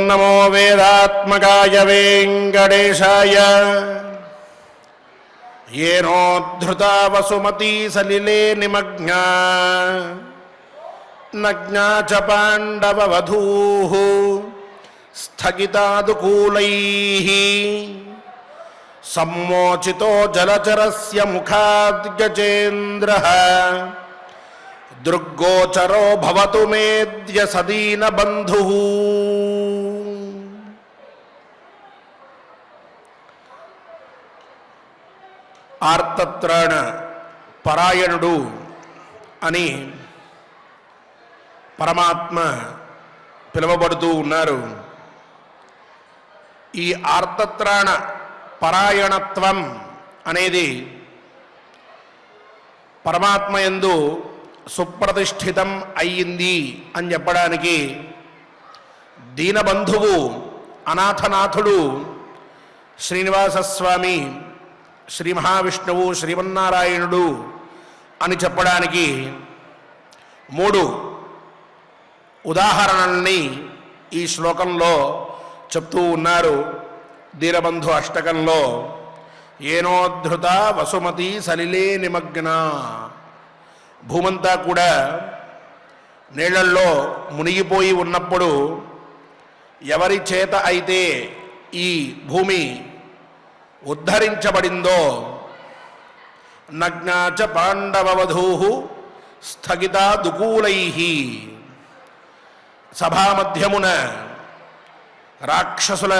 నమో వేదాత్మకాయ వెంకటేశాయ येनोद्धृता वसुमती सलिले निमग्ना नग्ना च पाण्डववधूः स्थगितादुकूलैः सम्मोचितो जलचरस्य मुखाद् गजेन्द्रः दृग्गोचरो भवतु मेद्य सदीनबन्धुः। ఆర్తత్రాణ పరాయణుడు అని పరమాత్మ పిలువబడుతూ ఉన్నారు. ఈ ఆర్తత్రాణ పరాయణత్వం అనేది పరమాత్మ యందు సుప్రతిష్ఠితం అయ్యింది అని చెప్పడానికి దీనబంధువు అనాథనాథుడు శ్రీనివాసస్వామి, శ్రీ మహావిష్ణువు, శ్రీమన్నారాయణుడు అని చెప్పడానికి 3 ఉదాహరణల్ని ఈ శ్లోకంలో చెప్తూ ఉన్నారు. దీనబంధు అష్టకంలో ఏనోద్ధృత వసుమతి సలిలే నిమగ్న, భూమంతా కూడా నీళ్లల్లో మునిగిపోయి ఉన్నప్పుడు ఎవరి చేత అయితే ఈ భూమి ఉద్ధరించబడిందో, నగ్నా చ పాండవవధూః స్థగితా దుకూలైః, సభామధ్యమున రాక్షసుల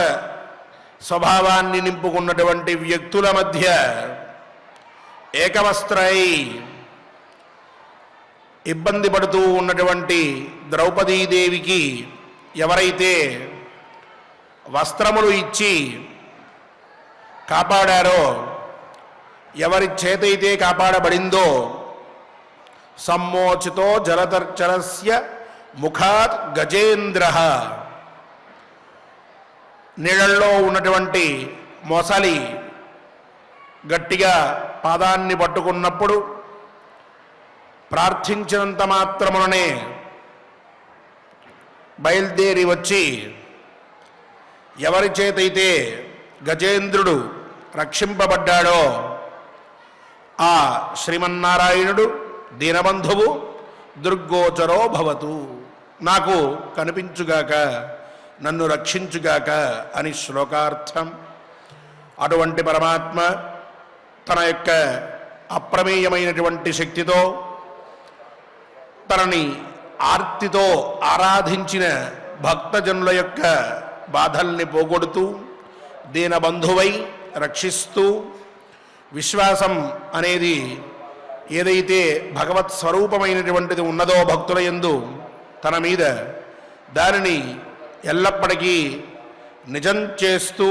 స్వభావాన్ని నింపుకున్నటువంటి వ్యక్తుల మధ్య ఏకవస్త్రై ఇబ్బంది పడుతూ ఉన్నటువంటి ద్రౌపదీదేవికి ఎవరైతే వస్త్రములు ఇచ్చి కాపాడారో, ఎవరి చేతైతే కాపాడబడిందో, సమ్మోచితో జలతర్చరస్య ముఖాత్ గజేంద్రః, నీళ్ళల్లో ఉన్నటువంటి మొసలి గట్టిగా పాదాన్ని పట్టుకున్నప్పుడు ప్రార్థించినంత మాత్రముననే బయలుదేరి వచ్చి ఎవరి చేతైతే గజేంద్రుడు రక్షింపబడ్డాడో ఆ శ్రీమన్నారాయణుడు దీనబంధువు దుర్గోచరో భవతు, నాకు కనిపించుగాక, నన్ను రక్షించుగాక అని శ్లోకార్థం. అటువంటి పరమాత్మ తన యొక్క అప్రమేయమైనటువంటి శక్తితో తనని ఆర్తితో ఆరాధించిన భక్తజనుల యొక్క బాధల్ని పోగొడుతూ దీనబంధువై రక్షిస్తూ, విశ్వాసం అనేది ఏదైతే భగవత్ స్వరూపమైనటువంటిది ఉన్నదో భక్తుల యందు తన మీద, దానిని ఎల్లప్పటికీ నిజం చేస్తూ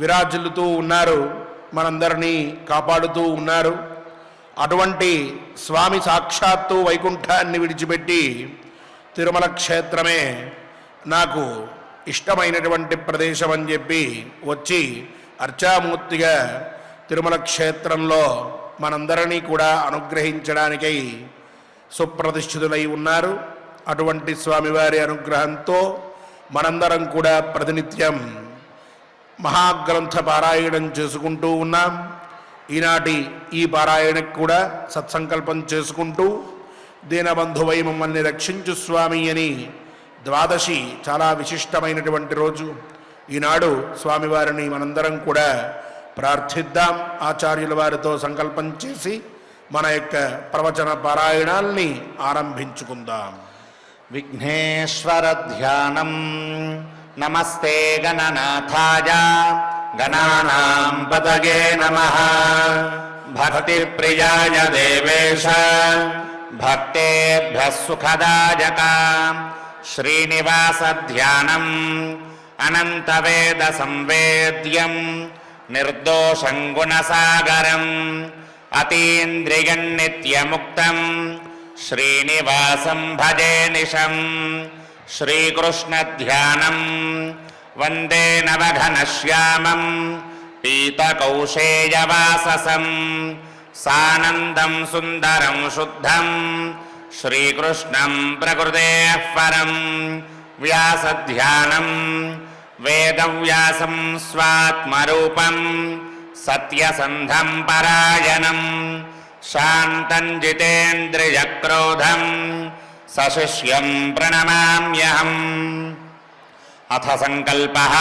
విరాజిల్లుతూ ఉన్నారు, మనందరినీ కాపాడుతూ ఉన్నారు. అటువంటి స్వామి సాక్షాత్తు వైకుంఠాన్ని విడిచిపెట్టి తిరుమల క్షేత్రమే నాకు ఇష్టమైనటువంటి ప్రదేశం అని చెప్పి వచ్చి అర్చామూర్తిగా తిరుమల క్షేత్రంలో మనందరినీ కూడా అనుగ్రహించడానికై సుప్రతిష్ఠితులై ఉన్నారు. అటువంటి స్వామివారి అనుగ్రహంతో మనందరం కూడా ప్రతినిత్యం మహాగ్రంథ పారాయణం చేసుకుంటూ ఉన్నాం. ఈనాటి ఈ పారాయణకు కూడా సత్సంకల్పం చేసుకుంటూ దీనబంధువై మమ్మల్ని రక్షించు స్వామి అని ద్వాదశి చాలా విశిష్టమైనటువంటి రోజు. ఈనాడు స్వామివారిని మనందరం కూడా ప్రార్థిద్దాం. ఆచార్యుల వారితో సంకల్పం చేసి మన యొక్క ప్రవచన పారాయణాల్ని ఆరంభించుకుందాం. విఘ్నేశ్వర ధ్యానం. నమస్తే గణనాథాయ గణానాం పతగే నమః. భక్తి ప్రియాయ దేవేశ భక్తేభ్యః సుఖదాయక. శ్రీనివాస ధ్యానం అనంత వేద సంవేద్యం నిర్దోషం గుణసాగరం అతీంద్రియం నిత్యముక్తం శ్రీనివాసం భజే నిశం. శ్రీకృష్ణ ధ్యానం వందే నవఘనశ్యామం పీతకౌశేయవాససం సానందం సుందరం శుద్ధం శ్రీకృష్ణం ప్రకృతేః పరం వ్యాసధ్యానం వేదవ్యాసం స్వాత్మరూపం సత్యసంధం పరాయణం శాంతం జితేంద్రియక్రోధం సశిష్యం ప్రణమామ్యహం. అథ సంకల్పః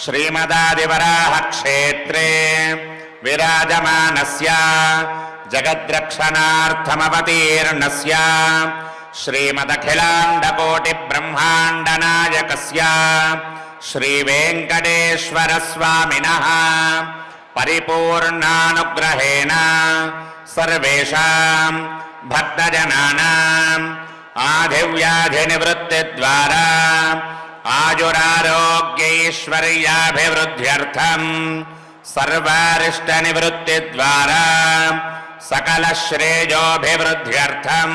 శ్రీమదాదివరాహ క్షేత్రే విరాజమానస్య జగద్రక్షణార్థమవతీర్ణస్య శ్రీమదఖిలాండకోటి బ్రహ్మాండ నాయకస్య శ్రీ వెంకటేశ్వర స్వామినః పరిపూర్ణానుగ్రహేణ సర్వేషాం భక్తజనానాం ఆధివ్యాధి నివృత్తి ద్వారా ఆయురారోగ్యైశ్వర్యాభివృద్ధ్యర్థం సర్వారిష్ట నివృత్తి ద్వారా సకల శ్రేయోభివృద్ధ్యర్థం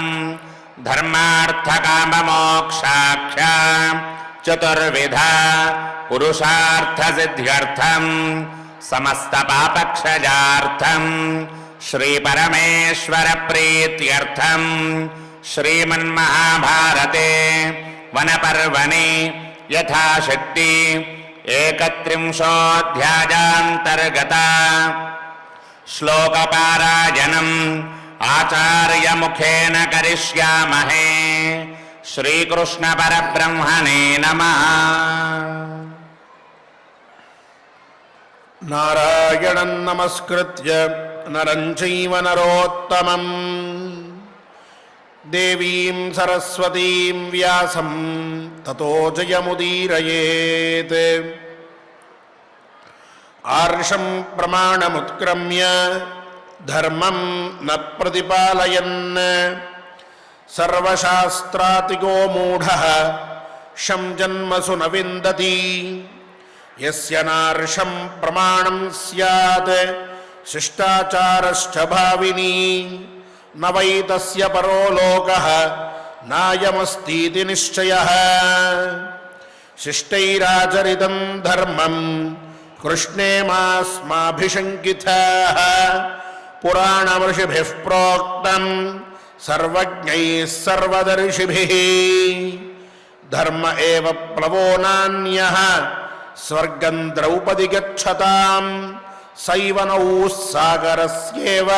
ధర్మార్థ కామ మోక్షాఖ్య చతుర్విధ పురుషార్థ సిద్ధ్యర్థం సమస్త పాపక్షయార్థం శ్రీ పరమేశ్వర ప్రీత్యర్థం శ్రీమన్మహాభారతే వనపర్వణి యథాశక్తి 31 శ్లోకపారాయణం ఆచార్యముఖేన కరిష్యామహే. శ్రీకృష్ణ పరబ్రహ్మణే నమః. నారాయణం నమస్కృత్య నరం చైవ నరోత్తమం దేవీం సరస్వతీం వ్యాసం తతో జయముదీరయేత్. ఆర్షం ప్రమాణముత్క్రమ్య ధర్మం న ప్రతిపాలయన్ సర్వశాస్త్రాతిగో మూఢః శం జన్మసు న విందతి. యస్య నార్షం ప్రమాణం స్యాత్ శిష్టాచారశ్చ భావినీ న వై తస్య పరో లోకః నాయమస్తీతి నిశ్చయః. శిష్టైరాచరితం ధర్మం కృష్ణే మాస్మాభిశంకితాః. పురాణమృషిభిః ప్రోక్తం సర్వజ్ఞైః సర్వదర్శిభిః. ధర్మ ఏవ ప్లవో నాన్యః స్వర్గం ద్రౌపది గచ్చతాం. సైవ నౌ సాగరస్యేవ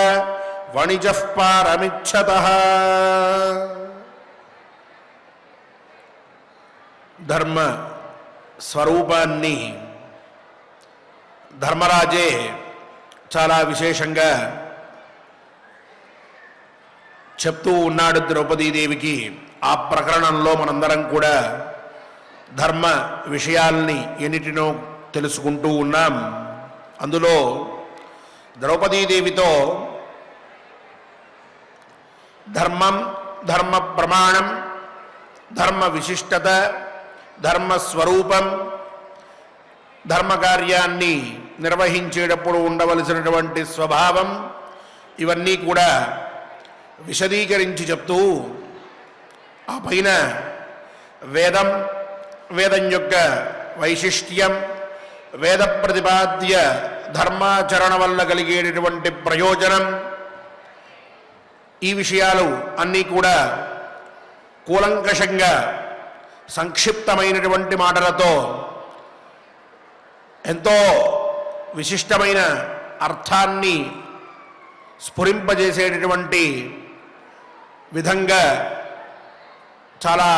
వణిజః పారమిచ్చతః. ధర్మ స్వరూపాన్ని ధర్మరాజే చాలా విశేషంగా చెప్తూ ఉన్నాడు ద్రౌపదీదేవికి. ఆ ప్రకరణంలో మనందరం కూడా ధర్మ విషయాల్ని ఎన్నిటినో తెలుసుకుంటూ ఉన్నాం. అందులో ద్రౌపదీదేవితో ధర్మం, ధర్మ ప్రమాణం, ధర్మ విశిష్టత, ధర్మ స్వరూపం, ధర్మ కార్యాన్ని నిర్వహించేటప్పుడు ఉండవలసినటువంటి స్వభావం, ఇవన్నీ కూడా విశదీకరించి చెప్తూ ఆ పైన వేదం, వేదం యొక్క వైశిష్ట్యం, వేద ప్రతిపాద్య ధర్మాచరణ వల్ల కలిగేటటువంటి ప్రయోజనం, ఈ విషయాలు అన్నీ కూడా కూలంకషంగా సంక్షిప్తమైనటువంటి మాటలతో ఎంతో విశిష్టమైన అర్థాన్ని స్ఫురింపజేసేటటువంటి విధంగా చాలా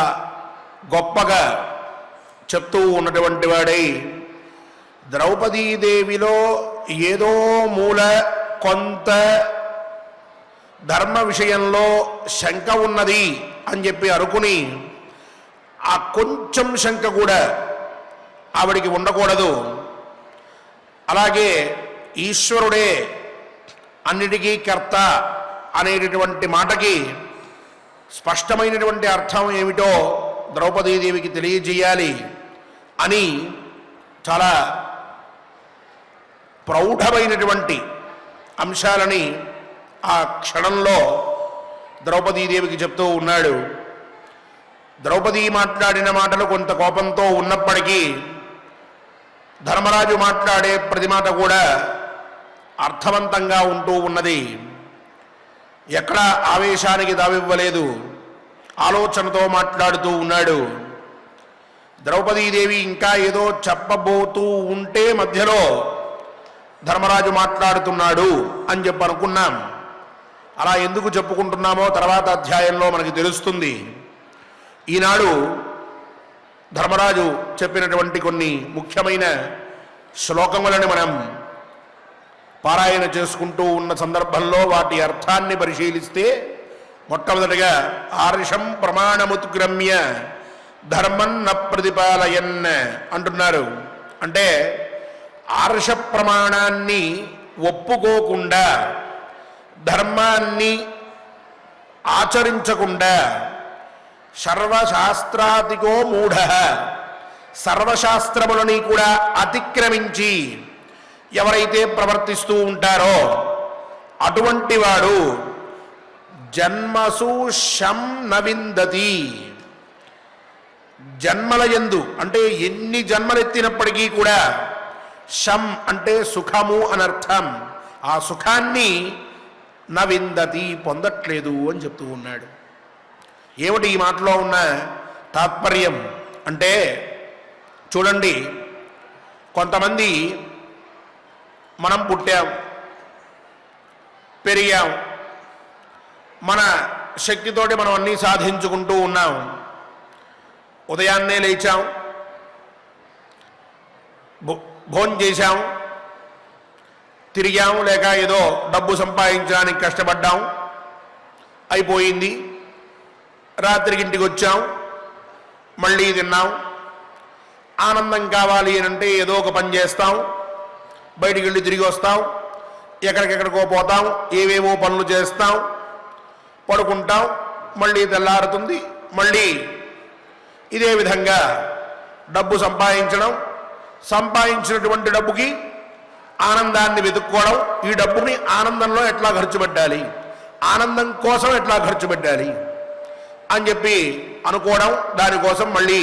గొప్పగా చెప్తూ ఉన్నటువంటి వాడై ద్రౌపదీదేవిలో ఏదో మూల కొంత ధర్మ విషయంలో శంక ఉన్నది అని చెప్పి అనుకుని ఆ కొంచెం శంక కూడా ఆవిడికి ఉండకూడదు. అలాగే ఈశ్వరుడే అన్నిటికీ కర్త అనేటటువంటి మాటకి స్పష్టమైనటువంటి అర్థం ఏమిటో ద్రౌపదీదేవికి తెలియజేయాలి అని చాలా ప్రౌఢమైనటువంటి అంశాలని ఆ క్షణంలో ద్రౌపదీదేవికి చెప్తూ ఉన్నాడు. ద్రౌపది మాట్లాడిన మాటలు కొంత కోపంతో ఉన్నప్పటికీ ధర్మరాజు మాట్లాడే ప్రతి మాట కూడా అర్థవంతంగా ఉంటూ ఉన్నది. ఎక్కడ ఆవేశానికి దావివ్వలేదు, ఆలోచనతో మాట్లాడుతూ ఉన్నాడు. ద్రౌపదీదేవి ఇంకా ఏదో చెప్పబోతూ ఉంటే మధ్యలో ధర్మరాజు మాట్లాడుతున్నాడు అని చెప్పి అనుకున్నాం. అలా ఎందుకు చెప్పుకుంటున్నామో తర్వాత అధ్యాయంలో మనకి తెలుస్తుంది. ఈనాడు ధర్మరాజు చెప్పినటువంటి కొన్ని ముఖ్యమైన శ్లోకములను మనం పారాయణ చేసుకుంటూ ఉన్న సందర్భంలో వాటి అర్థాన్ని పరిశీలిస్తే మొట్టమొదటిగా ఆర్షం ప్రమాణముత్క్రమ్య ధర్మన్న ప్రతిపాలయన్ అంటున్నారు. అంటే ఆర్ష ప్రమాణాన్ని ఒప్పుకోకుండా ధర్మాన్ని ఆచరించకుండా సర్వశాస్త్రాతికో మూఢ సర్వశాస్త్రములని కూడా అతిక్రమించి ఎవరైతే ప్రవర్తిస్తూ ఉంటారో అటువంటి వాడు జన్మసు శం నవిందతి. జన్మల యందు అంటే ఎన్ని జన్మలెత్తినప్పటికీ కూడా శం అంటే సుఖము అనర్థం. ఆ సుఖాన్ని నవిందతి పొందట్లేదు అని చెప్తూ ఉన్నాడు. ఏమిటి ఈ మాటలో ఉన్న తాత్పర్యం అంటే చూడండి, కొంతమంది మనం పుట్టాం, పెరిగాం, మన శక్తితోటి మనం అన్నీ సాధించుకుంటూ ఉన్నాం. ఉదయాన్నే లేచాం, భోజనం చేశాం, తిరిగాం, లేక ఏదో డబ్బు సంపాదించడానికి కష్టపడ్డాం, అయిపోయింది. రాత్రికి ఇంటికి వచ్చాం, మళ్ళీ తిన్నాం. ఆనందం కావాలి అని అంటే ఏదో ఒక పని చేస్తాం, బయటికి వెళ్ళి తిరిగి వస్తాం, ఎక్కడికెక్కడికో పోతాం, ఏవేవో పనులు చేస్తాం, పడుకుంటాం, మళ్ళీ తెల్లారుతుంది. మళ్ళీ ఇదే విధంగా డబ్బు సంపాదించడం, సంపాదించినటువంటి డబ్బుకి ఆనందాన్ని వెతుక్కోవడం, ఈ డబ్బుని ఆనందంలో ఎట్లా ఖర్చు పెట్టాలి, ఆనందం కోసం ఎట్లా ఖర్చు పెట్టాలి అని చెప్పి అనుకోవడం, దానికోసం మళ్ళీ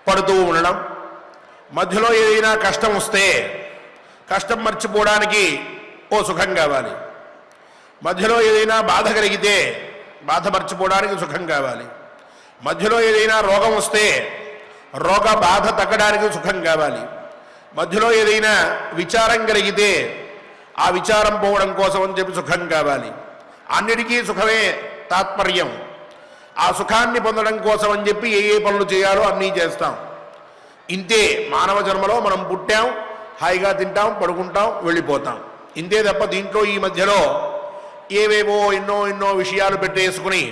పడుతూ ఉండడం. మధ్యలో ఏదైనా కష్టం వస్తే కష్టం మర్చిపోవడానికి ఓ సుఖం కావాలి, మధ్యలో ఏదైనా బాధ కలిగితే బాధ మర్చిపోవడానికి సుఖం కావాలి, మధ్యలో ఏదైనా రోగం వస్తే రోగ బాధ తగ్గడానికి సుఖం కావాలి, మధ్యలో ఏదైనా విచారం కలిగితే ఆ విచారం పోవడం కోసం అని చెప్పి సుఖం కావాలి. అన్నిటికీ సుఖమే తాత్పర్యం. ఆ సుఖాన్ని పొందడం కోసం అని చెప్పి ఏ పనులు చేయాలో అన్నీ చేస్తాం. ఇంతే మానవ జన్మలో మనం పుట్టాం, హాయిగా తింటాం, పడుకుంటాం, వెళ్ళిపోతాం. ఇంతే తప్ప దీంట్లో ఈ మధ్యలో ఏవేవో ఎన్నో విషయాలు పెట్టేసుకుని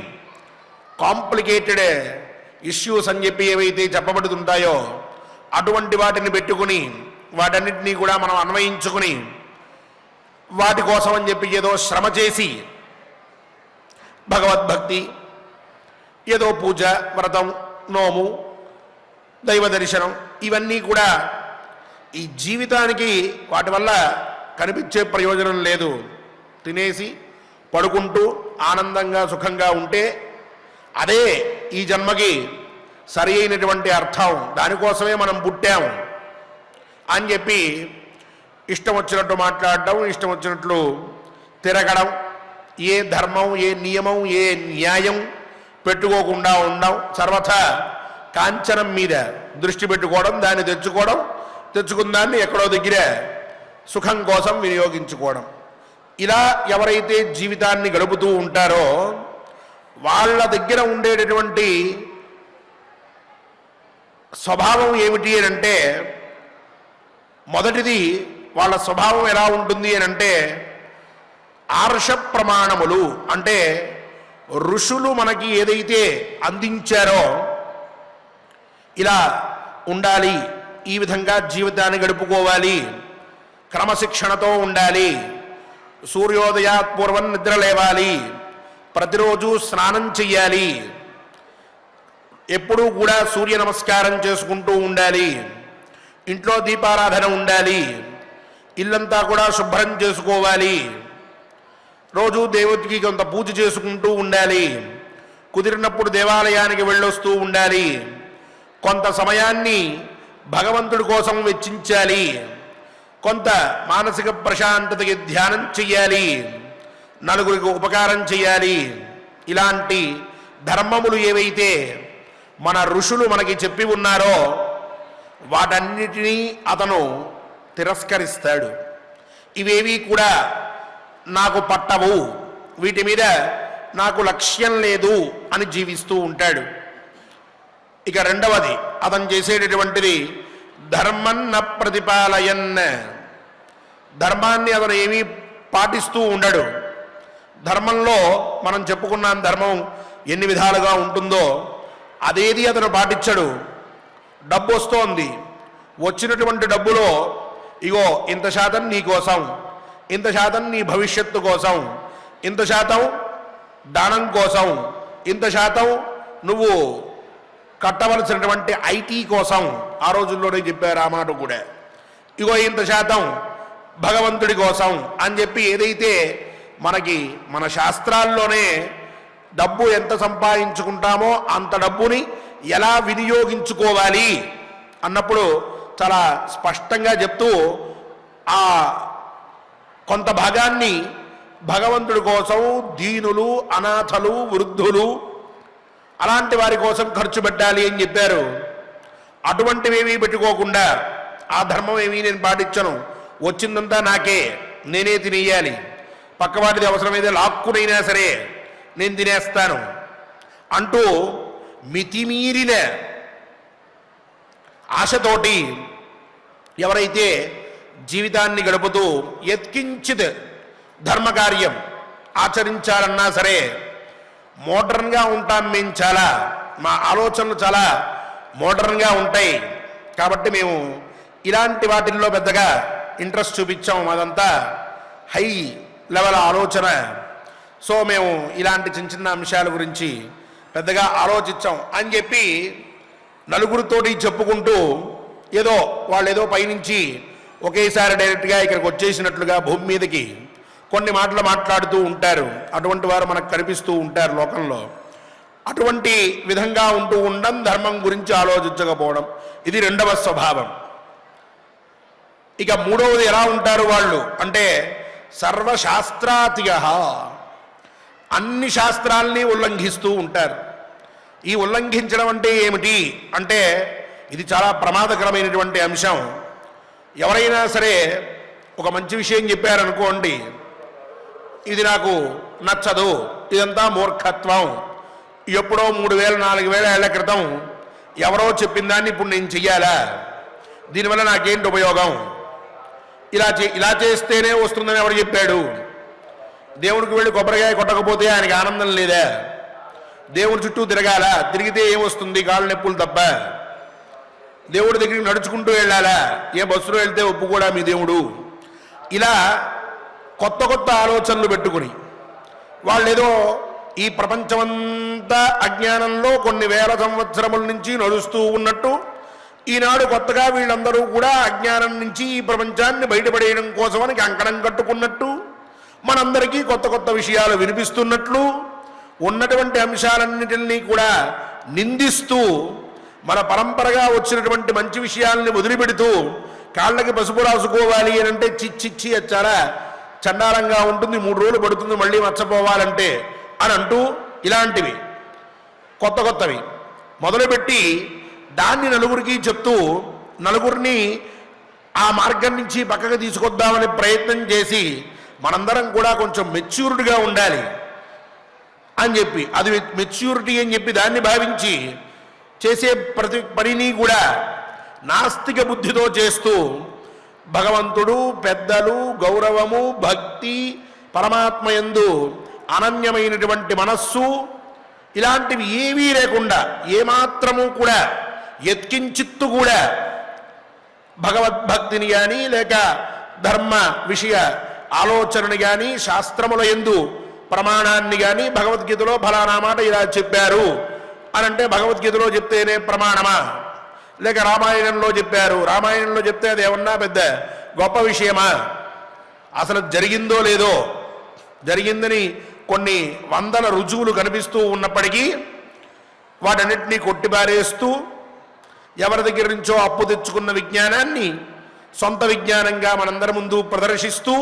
కాంప్లికేటెడ్ ఇష్యూస్ అని చెప్పి ఏవైతే చెప్పబడుతుంటాయో అటువంటి వాటిని పెట్టుకుని వాటన్నిటినీ కూడా మనం అన్వయించుకుని వాటి కోసం అని చెప్పి ఏదో శ్రమ చేసి భగవద్భక్తి, ఏదో పూజ, వ్రతం, నోము, దైవ దర్శనం, ఇవన్నీ కూడా ఈ జీవితానికి వాటి వల్ల కనిపించే ప్రయోజనం లేదు. తినేసి పడుకుంటూ ఆనందంగా సుఖంగా ఉంటే అదే ఈ జన్మకి సరి అయినటువంటి అర్థం. దానికోసమే మనం పుట్టాం అని చెప్పి ఇష్టం వచ్చినట్టు మాట్లాడడం, ఇష్టం వచ్చినట్లు తిరగడం, ఏ ధర్మం, ఏ నియమం, ఏ న్యాయం పెట్టుకోకుండా ఉండడం, సర్వథా కాంచనం మీద దృష్టి పెట్టుకోవడం, దాన్ని తెచ్చుకోవడం, తెచ్చుకున్న దాన్ని ఎక్కడో దగ్గర సుఖం కోసం వినియోగించుకోవడం. ఇలా ఎవరైతే జీవితాన్ని గడుపుతూ ఉంటారో వాళ్ళ దగ్గర ఉండేటటువంటి స్వభావం ఏమిటి అని అంటే, మొదటిది వాళ్ళ స్వభావం ఎలా ఉంటుంది అని అంటే ఆర్ష ప్రమాణములు. అంటే ఋషులు మనకి ఏదైతే అందించారో ఇలా ఉండాలి, ఈ విధంగా జీవితాన్ని గడుపుకోవాలి, క్రమశిక్షణతో ఉండాలి, సూర్యోదయాత్ పూర్వం నిద్ర లేవాలి, ప్రతిరోజు స్నానం చెయ్యాలి, ఎప్పుడూ కూడా సూర్య నమస్కారం చేసుకుంటూ ఉండాలి, ఇంట్లో దీపారాధన ఉండాలి, ఇల్లంతా కూడా శుభ్రం చేసుకోవాలి, రోజు దేవుడికి కొంత పూజ చేసుకుంటూ ఉండాలి, కుదిరినప్పుడు దేవాలయానికి వెళ్ళొస్తూ ఉండాలి, కొంత సమయాన్ని భగవంతుడి కోసం వెచ్చించాలి, కొంత మానసిక ప్రశాంతతకి ధ్యానం చెయ్యాలి, నలుగురికి ఉపకారం చెయ్యాలి. ఇలాంటి ధర్మములు ఏవైతే మన ఋషులు మనకి చెప్పి ఉన్నారో వాటన్నిటినీ అతను తిరస్కరిస్తాడు. ఇవేవి కూడా నాకు పట్టవు, వీటి మీద నాకు లక్ష్యం లేదు అని జీవిస్తూ ఉంటాడు. ఇక రెండవది అతను చేసేటటువంటిది ధర్మన్న ప్రతిపాలయన్. ధర్మాన్ని అతను ఏమీ పాటిస్తూ ఉండడు. ధర్మంలో మనం చెప్పుకున్నాం ధర్మం ఎన్ని విధాలుగా ఉంటుందో, అదేది అతను పాటించడు. డబ్బు వస్తోంది, వచ్చినటువంటి డబ్బులో ఇగో ఇంత శాతం నీ కోసం, ఇంత శాతం నీ భవిష్యత్తు కోసం, ఇంత శాతం దానం కోసం, ఇంత శాతం నువ్వు కట్టవలసినటువంటి ఐటీ కోసం. ఆ రోజుల్లోనే చెప్పారు ఆ మాట కూడా. ఇగో ఇంత శాతం భగవంతుడి కోసం అని చెప్పి ఏదైతే మనకి మన శాస్త్రాల్లోనే డబ్బు ఎంత సంపాదించుకుంటామో అంత డబ్బుని ఎలా వినియోగించుకోవాలి అన్నప్పుడు చాలా స్పష్టంగా చెప్తూ ఆ కొంత భాగాన్ని భగవంతుడి కోసం, దీనులు, అనాథలు, వృద్ధులు అలాంటి వారి కోసం ఖర్చు పెట్టాలి అని చెప్పారు. అటువంటివేమీ పెట్టుకోకుండా ఆ ధర్మం ఏమీ నేను పాటించను, వచ్చిందంతా నాకే, నేనే తినేయాలి, పక్కవాటిది అవసరమైతే లాక్కునైనా సరే నేను తినేస్తాను అంటూ మితిమీరిన ఆశతోటి ఎవరైతే జీవితాన్ని గడుపుతూ యత్కించిత్ ధర్మకార్యం ఆచరించాలన్నా సరే మోడర్న్గా ఉంటాం. మేము చాలా, మా ఆలోచనలు చాలా మోడర్న్గా ఉంటాయి కాబట్టి మేము ఇలాంటి వాటిల్లో పెద్దగా ఇంట్రెస్ట్ చూపించాము, అదంతా హై లెవెల్ ఆలోచన. సో మేము ఇలాంటి చిన్న చిన్న అంశాల గురించి పెద్దగా ఆలోచించాం అని చెప్పి నలుగురితోటి చెప్పుకుంటూ ఏదో వాళ్ళు ఏదో పైనుంచి ఒకేసారి డైరెక్ట్గా ఇక్కడికి వచ్చేసినట్లుగా భూమి మీదకి కొన్ని మాటలు మాట్లాడుతూ ఉంటారు. అటువంటి వారు మనకు కనిపిస్తూ ఉంటారు లోకంలో. అటువంటి విధంగా ఉంటూ ఉండడం, ధర్మం గురించి ఆలోచించకపోవడం, ఇది రెండవ స్వభావం. ఇక మూడవది ఎలా ఉంటారు వాళ్ళు అంటే సర్వశాస్త్రాతిగ, అన్ని శాస్త్రాల్ని ఉల్లంఘిస్తూ ఉంటారు. ఈ ఉల్లంఘించడం అంటే ఏమిటి అంటే ఇది చాలా ప్రమాదకరమైనటువంటి అంశం. ఎవరైనా సరే ఒక మంచి విషయం చెప్పారనుకోండి, ఇది నాకు నచ్చదు, ఇదంతా మూర్ఖత్వం, ఎప్పుడో 3000-4000 ఏళ్ల క్రితం ఎవరో చెప్పిన దాన్ని ఇప్పుడు నేను చెయ్యాలా, దీనివల్ల నాకేంటి ఉపయోగం, ఇలా చేస్తేనే వస్తుందని ఎవరు చెప్పాడు, దేవుడికి వెళ్ళి కొబ్బరికాయ కొట్టకపోతే ఆయనకి ఆనందం లేదా, దేవుడి చుట్టూ తిరగాల, తిరిగితే ఏమొస్తుంది, కాళ్ళు నొప్పులు తప్ప, దేవుడి దగ్గరికి నడుచుకుంటూ వెళ్ళాలా, ఏ బస్సులో వెళ్తే ఒప్పుకోడా మీ దేవుడు. ఇలా కొత్త కొత్త ఆలోచనలు పెట్టుకుని వాళ్ళేదో ఈ ప్రపంచమంతా అజ్ఞానంలో కొన్ని వేల సంవత్సరముల నుంచి నడుస్తూ ఉన్నట్టు, ఈనాడు కొత్తగా వీళ్ళందరూ కూడా అజ్ఞానం నుంచి ఈ ప్రపంచాన్ని బయటపడేయడం కోసమని కంకణం కట్టుకున్నట్టు, మనందరికీ కొత్త కొత్త విషయాలు వినిపిస్తున్నట్లు, ఉన్నటువంటి అంశాలన్నిటినీ కూడా నిందిస్తూ మన పరంపరగా వచ్చినటువంటి మంచి విషయాల్ని వదిలిపెడుతూ కాళ్ళకి పసుపు రాసుకోవాలి అని అంటే చిచ్చిచ్చి చాలా చండాలంగా ఉంటుంది, 3 రోజులు పడుతుంది మళ్ళీ మర్చిపోవాలంటే అని అంటూ ఇలాంటివి కొత్త కొత్తవి మొదలుపెట్టి దాన్ని నలుగురికి చెప్తూ నలుగురిని ఆ మార్గం నుంచి పక్కకు తీసుకొద్దామని ప్రయత్నం చేసి మనందరం కూడా కొంచెం మెచ్యూర్డ్గా ఉండాలి అని చెప్పి, అది మెచ్యూరిటీ అని చెప్పి దాన్ని భావించి చేసే ప్రతి పనిని కూడా నాస్తిక బుద్ధితో చేస్తూ భగవంతుడు, పెద్దలు, గౌరవము, భక్తి, పరమాత్మయందు అనన్యమైనటువంటి మనస్సు ఇలాంటివి ఏవీ లేకుండా ఏమాత్రము కూడా యత్కించిత్తు కూడా భగవద్భక్తిని కానీ లేక ధర్మ విషయ ఆలోచనని కానీ శాస్త్రముల యందు ప్రమాణాన్ని కానీ భగవద్గీతలో ఫలానా మాట ఇలా చెప్పారు అనంటే భగవద్గీతలో చెప్తేనే ప్రమాణమా, లేక రామాయణంలో చెప్పారు, రామాయణంలో చెప్తే అది ఏమన్నా పెద్ద గొప్ప విషయమా, అసలు జరిగిందో లేదో, జరిగిందని కొన్ని వందల రుజువులు కనిపిస్తూ ఉన్నప్పటికీ వాటన్నిటినీ కొట్టిపారేస్తూ ఎవరి దగ్గర నుంచో అప్పు తెచ్చుకున్న విజ్ఞానాన్ని సొంత విజ్ఞానంగా మనందరి ముందు ప్రదర్శిస్తూ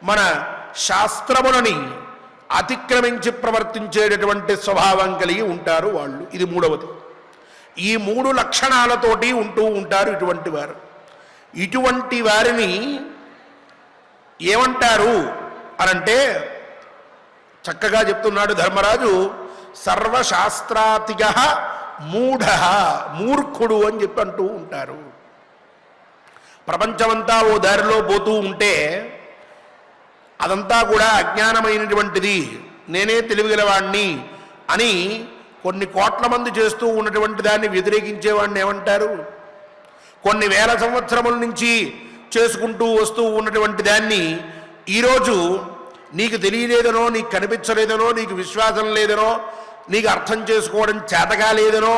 మన శాస్త్రములని అతిక్రమించి ప్రవర్తించేటటువంటి స్వభావం కలిగి ఉంటారు వాళ్ళు. ఇది మూడవది. ఈ 3 లక్షణాలతోటి ఉంటూ ఉంటారు ఇటువంటి వారు. ఇటువంటి వారిని ఏమంటారు అనంటే చక్కగా చెప్తున్నాడు ధర్మరాజు, సర్వశాస్త్రాతిగ మూఢ, మూర్ఖుడు అని చెప్పి అంటూ ఉంటారు. ప్రపంచమంతా ఓ దారిలో పోతూ ఉంటే అదంతా కూడా అజ్ఞానమైనటువంటిది, నేనే తెలివిగలవాణ్ణి అని కొన్ని కోట్ల మంది చేస్తూ ఉన్నటువంటి దాన్ని వ్యతిరేకించేవాడిని ఏమంటారు? కొన్ని వేల సంవత్సరముల నుంచి చేసుకుంటూ వస్తూ ఉన్నటువంటి దాన్ని ఈరోజు నీకు తెలియలేదనో, నీకు కనిపించలేదనో, నీకు విశ్వాసం లేదనో, నీకు అర్థం చేసుకోవడం చేతగా లేదనో,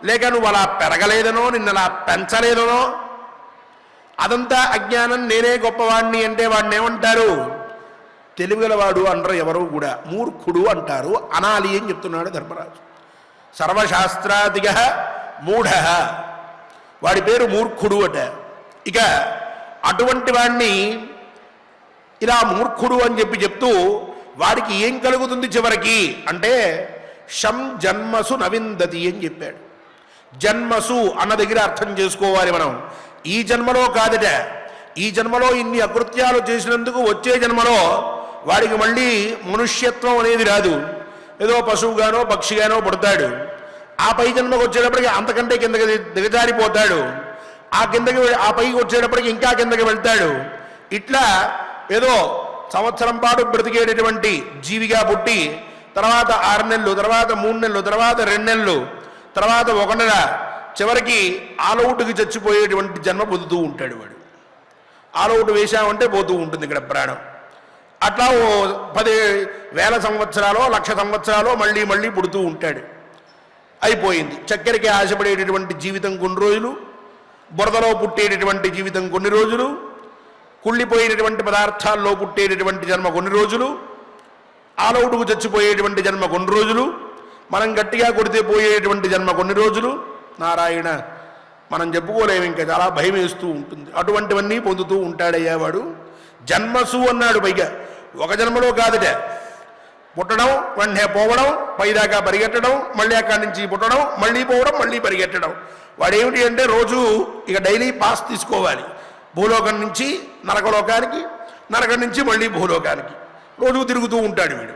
లేక నువ్వు అలా పెరగలేదనో, నిన్ను అలా పెంచలేదనో, అదంతా అజ్ఞానం, నేనే గొప్పవాడిని అంటే వాడిని ఏమంటారు? తెలివిగలవాడు అనరు ఎవరు కూడా, మూర్ఖుడు అంటారు. అనాలి అని చెప్తున్నాడు ధర్మరాజు. సర్వశాస్త్రాదిగ మూఢ, వాడి పేరు మూర్ఖుడు అట. ఇక అటువంటి వాడిని ఇలా మూర్ఖుడు అని చెప్తూ వాడికి ఏం కలుగుతుంది చివరికి అంటే శం జన్మసు నవిందతి అని చెప్పాడు. జన్మసు అన్న దగ్గర అర్థం చేసుకోవాలి మనం. ఈ జన్మలో కాదట, ఈ జన్మలో ఇన్ని అకృత్యాలు చేసినందుకు వచ్చే జన్మలో వాడికి మళ్ళీ మనుష్యత్వం అనేది రాదు. ఏదో పశువుగానో పక్షిగానో పుడతాడు. ఆ పై జన్మకు వచ్చేటప్పటికి అంతకంటే కిందకి దిగజారిపోతాడు. ఆ పైకి వచ్చేటప్పటికి ఇంకా కిందకి వెళ్తాడు. ఇట్లా ఏదో సంవత్సరం పాటు బ్రతికేటటువంటి జీవిగా పుట్టి తర్వాత 6 నెలలు, తర్వాత 3 నెలలు, తర్వాత 2 నెలలు, తర్వాత 1 నెల, చివరికి ఆలౌటుకి చచ్చిపోయేటువంటి జన్మ పొందుతూ ఉంటాడు వాడు. ఆలౌటు వేశామంటే పోతూ ఉంటుంది ఇక్కడ ప్రాణం. అట్లా ఓ 10,000 సంవత్సరాలు, 1,00,000 సంవత్సరాలు మళ్ళీ మళ్ళీ పుడుతూ ఉంటాడు. అయిపోయింది. చక్కెరకి ఆశపడేటటువంటి జీవితం కొన్ని రోజులు, బురదలో పుట్టేటటువంటి జీవితం కొన్ని రోజులు, కుళ్ళిపోయేటటువంటి పదార్థాల్లో పుట్టేటటువంటి జన్మ కొన్ని రోజులు, ఆలౌటుకు చచ్చిపోయేటువంటి జన్మ కొన్ని రోజులు, మనం గట్టిగా కొడితే పోయేటువంటి జన్మ కొన్ని రోజులు. నారాయణ, మనం చెప్పుకోలేము, ఇంకా చాలా భయం వేస్తూ ఉంటుంది. అటువంటివన్నీ పొందుతూ ఉంటాడయ్యా వాడు. జన్మసు అన్నాడు. పైగా ఒక జన్మలో కాదుట, పుట్టడం, వెంటనే పోవడం, పైదాకా పరిగెట్టడం, మళ్ళీ అక్కడి నుంచి పుట్టడం, మళ్ళీ పోవడం, మళ్ళీ పరిగెట్టడం. వాడేమిటి అంటే రోజు ఇక డైలీ పాస్ తీసుకోవాలి. భూలోకం నుంచి నరకలోకానికి, నరకం నుంచి మళ్ళీ భూలోకానికి రోజు తిరుగుతూ ఉంటాడు వీడు.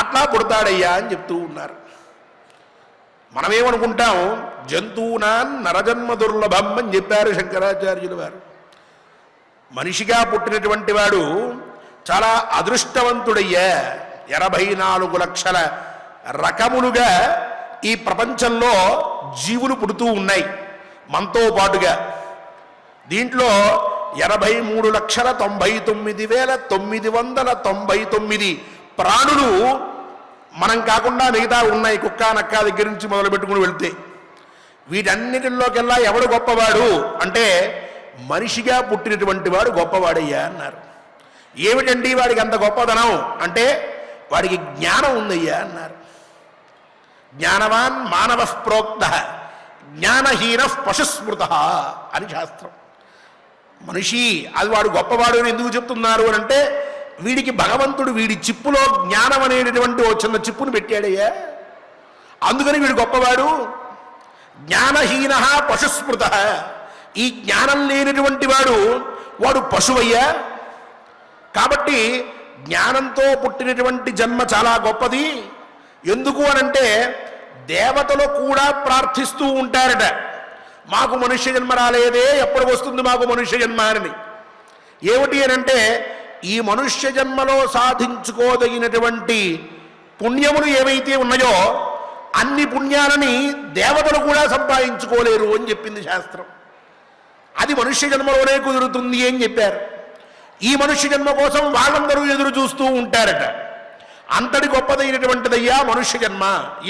అట్లా పుడతాడయ్యా అని చెప్తూ ఉన్నారు. మనమేమనుకుంటాం, జంతువునా నరజన్మ దుర్లభం అని చెప్పారు శంకరాచార్యులు వారు. మనిషిగా పుట్టినటువంటి వాడు చాలా అదృష్టవంతుడయ్యా. 84 లక్షల రకములుగా ఈ ప్రపంచంలో జీవులు పుడుతూ ఉన్నాయి మనతో పాటుగా. దీంట్లో 83,99,999 ప్రాణులు మనం కాకుండా మిగతా ఉన్నాయి. కుక్క నక్క దగ్గర నుంచి మొదలు పెట్టుకుని వెళ్తే వీటన్నిటిలోకెల్లా ఎవడు గొప్పవాడు అంటే మనిషిగా పుట్టినటువంటి వాడు గొప్పవాడయ్యా అన్నారు. ఏమిటండి వాడికి అంత గొప్పదనం అంటే వాడికి జ్ఞానం ఉందయ్యా అన్నారు. జ్ఞానవాన్ మానవ ప్రోక్త జ్ఞానహీన పశుస్మృత అని శాస్త్రం. మనిషి అది వాడు గొప్పవాడు అని ఎందుకు చెప్తున్నారు అని అంటే వీడికి భగవంతుడు వీడి చిప్పులో జ్ఞానం అనేటటువంటి ఓ చిన్న చిప్పును పెట్టాడయ్యా, అందుకని వీడు గొప్పవాడు. జ్ఞానహీన పశుస్మృత, ఈ జ్ఞానం లేనటువంటి వాడు పశువయ్యా. కాబట్టి జ్ఞానంతో పుట్టినటువంటి జన్మ చాలా గొప్పది. ఎందుకు అనంటే దేవతలు కూడా ప్రార్థిస్తూ ఉంటారట, మాకు మనుష్య జన్మ రాలేదే, ఎప్పుడు వస్తుంది మాకు మనుష్య జన్మ అని. ఏమిటి అనంటే ఈ మనుష్య జన్మలో సాధించుకోదగినటువంటి పుణ్యములు ఏవైతే ఉన్నాయో అన్ని పుణ్యాలని దేవతలు కూడా సంపాదించుకోలేరు అని చెప్పింది శాస్త్రం. అది మనుష్య జన్మలోనే కుదురుతుంది అని చెప్పారు. ఈ మనుష్య జన్మ కోసం వాళ్ళందరూ ఎదురు చూస్తూ ఉంటారట. అంతటి గొప్పదైనటువంటిదయ్యా మనుష్య జన్మ.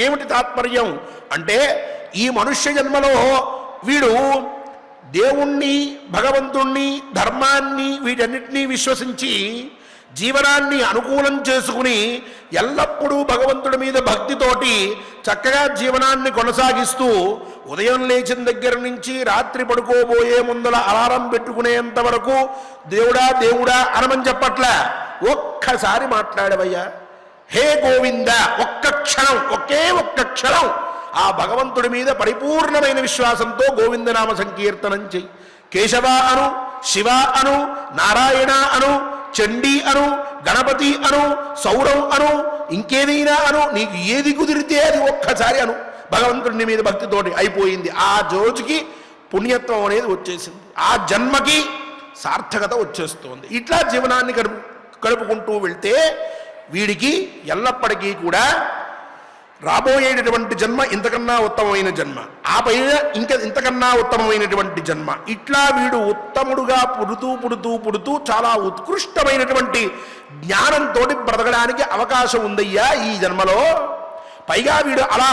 ఏమిటి తాత్పర్యం అంటే ఈ మనుష్య జన్మలో వీడు దేవుణ్ణి, భగవంతుణ్ణి, ధర్మాన్ని వీటన్నిటినీ విశ్వసించి జీవనాన్ని అనుకూలం చేసుకుని ఎల్లప్పుడూ భగవంతుడి మీద భక్తితోటి చక్కగా జీవనాన్ని కొనసాగిస్తూ ఉదయం లేచిన దగ్గర నుంచి రాత్రి పడుకోబోయే ముందల అలారం పెట్టుకునేంత వరకు దేవుడా దేవుడా అనమని చెప్పట్లా, ఒక్కసారి మాట్లాడవయ్యా, హే గోవింద, ఒక్క క్షణం, ఒకే ఒక్క క్షణం ఆ భగవంతుడి మీద పరిపూర్ణమైన విశ్వాసంతో గోవిందనామ సంకీర్తనం చెయ్యి. కేశవ అను, శివ అను, నారాయణ అను, చండీ అను, గణపతి అను, సౌరం అను, ఇంకేదైనా అను, నీకు ఏది కుదిరితే అది ఒక్కసారి అను. భగవంతుడి మీద భక్తితోటి అయిపోయింది. ఆ రోజుకి పుణ్యత్వం అనేది వచ్చేసింది, ఆ జన్మకి సార్థకత వచ్చేస్తోంది. ఇట్లా జీవనాన్ని గడుపుకుంటూ వెళ్తే వీడికి ఎల్లప్పటికీ కూడా రాబోయేటటువంటి జన్మ ఇంతకన్నా ఉత్తమమైన జన్మ, ఆ పైన ఇంతకన్నా ఉత్తమమైనటువంటి జన్మ, ఇట్లా వీడు ఉత్తముడుగా పుడుతూ పుడుతూ పుడుతూ చాలా ఉత్కృష్టమైనటువంటి జ్ఞానంతో బ్రతకడానికి అవకాశం ఉందయ్యా ఈ జన్మలో. పైగా వీడు అలా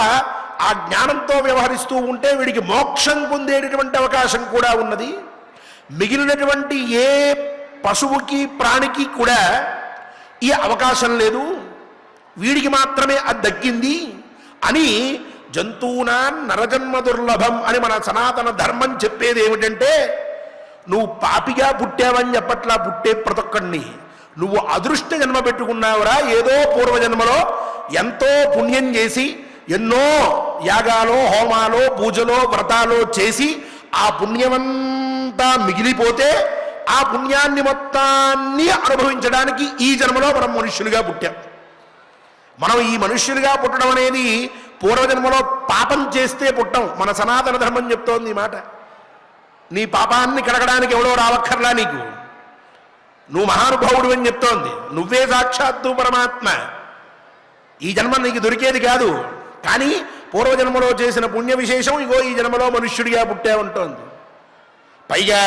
ఆ జ్ఞానంతో వ్యవహరిస్తూ ఉంటే వీడికి మోక్షం పొందేటటువంటి అవకాశం కూడా ఉన్నది. మిగిలినటువంటి ఏ పశువుకి ప్రాణికి కూడా ఈ అవకాశం లేదు, వీడికి మాత్రమే అది దక్కింది అని జంతువునా నరజన్మ దుర్లభం అని మన సనాతన ధర్మం చెప్పేది ఏమిటంటే, నువ్వు పాపిగా పుట్టావని చెప్పట్లా పుట్టే ప్రతొక్కడిని, నువ్వు అదృష్ట జన్మ పెట్టుకున్నావురా, ఏదో పూర్వజన్మలో ఎంతో పుణ్యం చేసి ఎన్నో యాగాలో హోమాలో పూజలో వ్రతాలో చేసి ఆ పుణ్యమంతా మిగిలిపోతే ఆ పుణ్యాన్ని మొత్తాన్ని అనుభవించడానికి ఈ జన్మలో మనం మనుష్యులుగా పుట్టాం. మనం ఈ మనుష్యులుగా పుట్టడం అనేది పూర్వజన్మలో పాపం చేస్తే పుట్టం. మన సనాతన ధర్మం చెప్తోంది ఈ మాట. నీ పాపాన్ని కడగడానికి ఎవడో రావక్కర్లా నీకు, నువ్వు మహానుభావుడు అని చెప్తోంది. నువ్వే సాక్షాత్తు పరమాత్మ. ఈ జన్మ నీకు దొరికేది కాదు, కానీ పూర్వజన్మలో చేసిన పుణ్య విశేషం ఇగో ఈ జన్మలో మనుష్యుడిగా పుట్టావుంటోంది. పైగా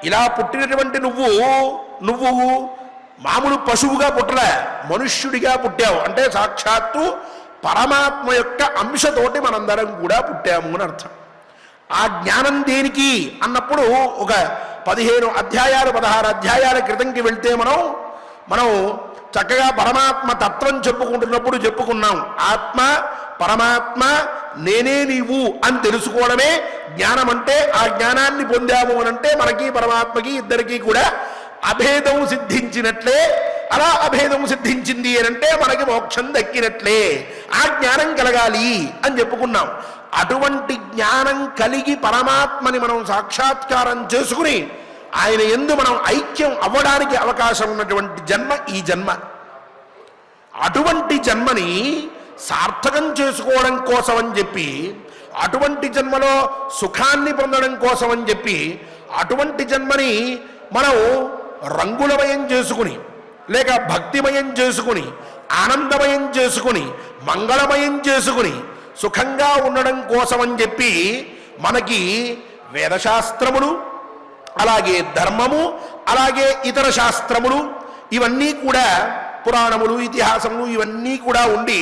ఇలా పుట్టినటువంటి నువ్వు మామూలు పశువుగా పుట్టలే, మనుష్యుడిగా పుట్టావు. అంటే సాక్షాత్తు పరమాత్మ యొక్క అంశతోటి మనందరం కూడా పుట్టాము అని అర్థం. ఆ జ్ఞానం దేనికి అన్నప్పుడు ఒక 15 అధ్యాయాలు 16 అధ్యాయాల క్రితంకి వెళ్తే మనం చక్కగా పరమాత్మ తత్వం చెప్పుకుంటున్నప్పుడు చెప్పుకున్నాం. ఆత్మ పరమాత్మ నేనే నీవు అని తెలుసుకోవడమే జ్ఞానం అంటే. ఆ జ్ఞానాన్ని పొందాము అనంటే మనకి పరమాత్మకి ఇద్దరికీ కూడా అభేదం సిద్ధించినట్లే. అలా అభేదం సిద్ధించింది అనంటే మనకి మోక్షం దక్కినట్లే. ఆ జ్ఞానం కలగాలి అని చెప్పుకున్నాం. అటువంటి జ్ఞానం కలిగి పరమాత్మని మనం సాక్షాత్కారం చేసుకుని ఆయన యందు మనం ఐక్యం అవ్వడానికి అవకాశం ఉన్నటువంటి జన్మ ఈ జన్మ. అటువంటి జన్మని సార్థకం చేసుకోవడం కోసం అని చెప్పి, అటువంటి జన్మలో సుఖాన్ని పొందడం కోసం అని చెప్పి, అటువంటి జన్మని మనం రంగులమయం చేసుకుని లేక భక్తిమయం చేసుకుని ఆనందమయం చేసుకుని మంగళమయం చేసుకుని సుఖంగా ఉండడం కోసం అని చెప్పి మనకి వేదశాస్త్రములు, అలాగే ధర్మము, అలాగే ఇతర శాస్త్రములు, ఇవన్నీ కూడా పురాణములు ఇతిహాసములు ఇవన్నీ కూడా ఉండి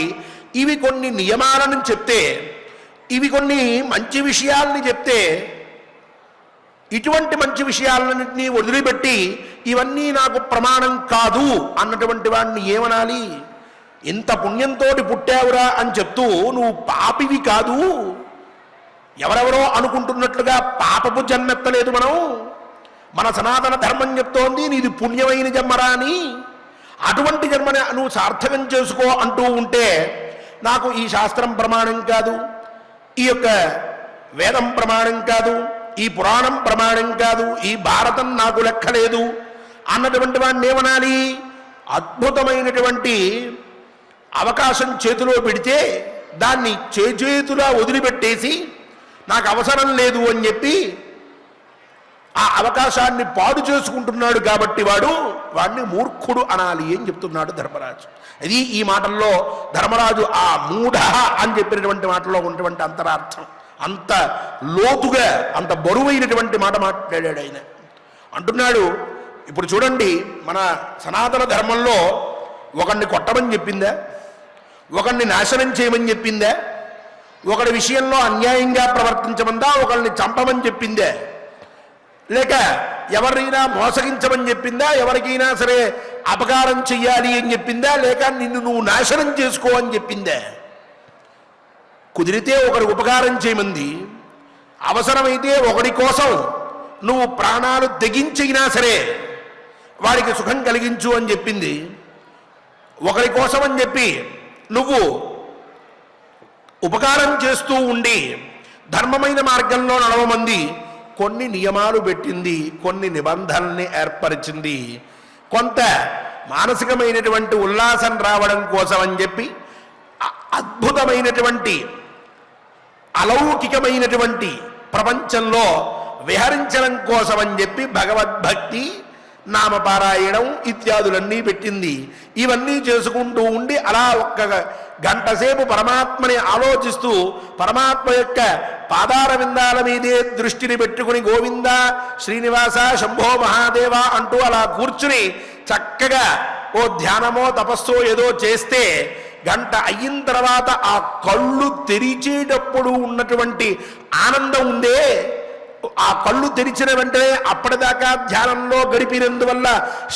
ఇవి కొన్ని నియమాలను చెప్తే, ఇవి కొన్ని మంచి విషయాల్ని చెప్తే, ఇటువంటి మంచి విషయాలన్నింటినీ వదిలిపెట్టి ఇవన్నీ నాకు ప్రమాణం కాదు అన్నటువంటి వాడిని ఏమనాలి? ఇంత పుణ్యంతో పుట్టావురా అని చెప్తూ నువ్వు పాపివి కాదు, ఎవరెవరో అనుకుంటున్నట్లుగా పాపపు జన్మెత్తలేదు మనం. మన సనాతన ధర్మం చెప్తోంది నీది పుణ్యమైన జన్మరా అని. అటువంటి జన్మని నువ్వు సార్థకం చేసుకో అంటూ ఉంటే నాకు ఈ శాస్త్రం ప్రమాణం కాదు, ఈ యొక్క వేదం ప్రమాణం కాదు, ఈ పురాణం ప్రమాణం కాదు, ఈ భారతం నాకు లెక్కలేదు అన్నటువంటి వాడిని ఏమనాలి? అద్భుతమైనటువంటి అవకాశం చేతిలో పెడితే దాన్ని చేతులా వదిలిపెట్టేసి నాకు అవసరం లేదు అని చెప్పి ఆ అవకాశాన్ని పాడు చేసుకుంటున్నాడు కాబట్టి వాడిని మూర్ఖుడు అనాలి అని చెప్తున్నాడు ధర్మరాజు. ఇది ఈ మాటల్లో ధర్మరాజు ఆ మూఢ అని చెప్పినటువంటి మాటలో ఉన్నటువంటి అంతరార్థం. అంత లోతుగా అంత బరువైనటువంటి మాట మాట్లాడాడు ఆయన. అంటున్నాడు, ఇప్పుడు చూడండి, మన సనాతన ధర్మంలో ఒకడిని కొట్టమని చెప్పిందా, ఒకడిని నాశనం చేయమని చెప్పిందా, ఒకడి విషయంలో అన్యాయంగా ప్రవర్తించమందా, ఒకరిని చంపమని చెప్పిందే, లేక ఎవరైనా మోసగించమని చెప్పిందా, ఎవరికైనా సరే అపకారం చెయ్యాలి అని చెప్పిందా, లేక నిన్ను నువ్వు నాశనం చేసుకో అని చెప్పిందా? కుదిరితే ఒకరి ఉపకారం చేయమంది, అవసరమైతే ఒకడి కోసం నువ్వు ప్రాణాలు తెగించైనా సరే వాడికి సుఖం కలిగించు అని చెప్పింది. ఒకరి కోసం అని చెప్పి నువ్వు ఉపకారం చేస్తూ ఉండి ధర్మమైన మార్గంలో నడవమంది కొన్ని నియమాలు పెట్టింది, కొన్ని నిబంధనల్ని ఏర్పరిచింది. కొంత మానసికమైనటువంటి ఉల్లాసం రావడం కోసం అని చెప్పి అద్భుతమైనటువంటి అలౌకికమైనటువంటి ప్రపంచంలో విహరించడం కోసం అని చెప్పి భగవద్భక్తి, నామపారాయణం ఇత్యాదులన్నీ పెట్టింది. ఇవన్నీ చేసుకుంటూ ఉండి అలా ఒక్క గంట సేపు పరమాత్మని ఆలోచిస్తూ పరమాత్మ యొక్క పాదార విందాల మీదే దృష్టిని పెట్టుకుని గోవింద శ్రీనివాస శంభో మహాదేవ అంటూ అలా కూర్చుని చక్కగా ఓ ధ్యానమో తపస్సో ఏదో చేస్తే గంట అయిన తర్వాత ఆ కళ్ళు తెరిచేటప్పుడు ఉన్నటువంటి ఆనందం ఉందే, ఆ కళ్ళు తెరిచిన వెంటనే అప్పటిదాకా ధ్యానంలో గడిపినందువల్ల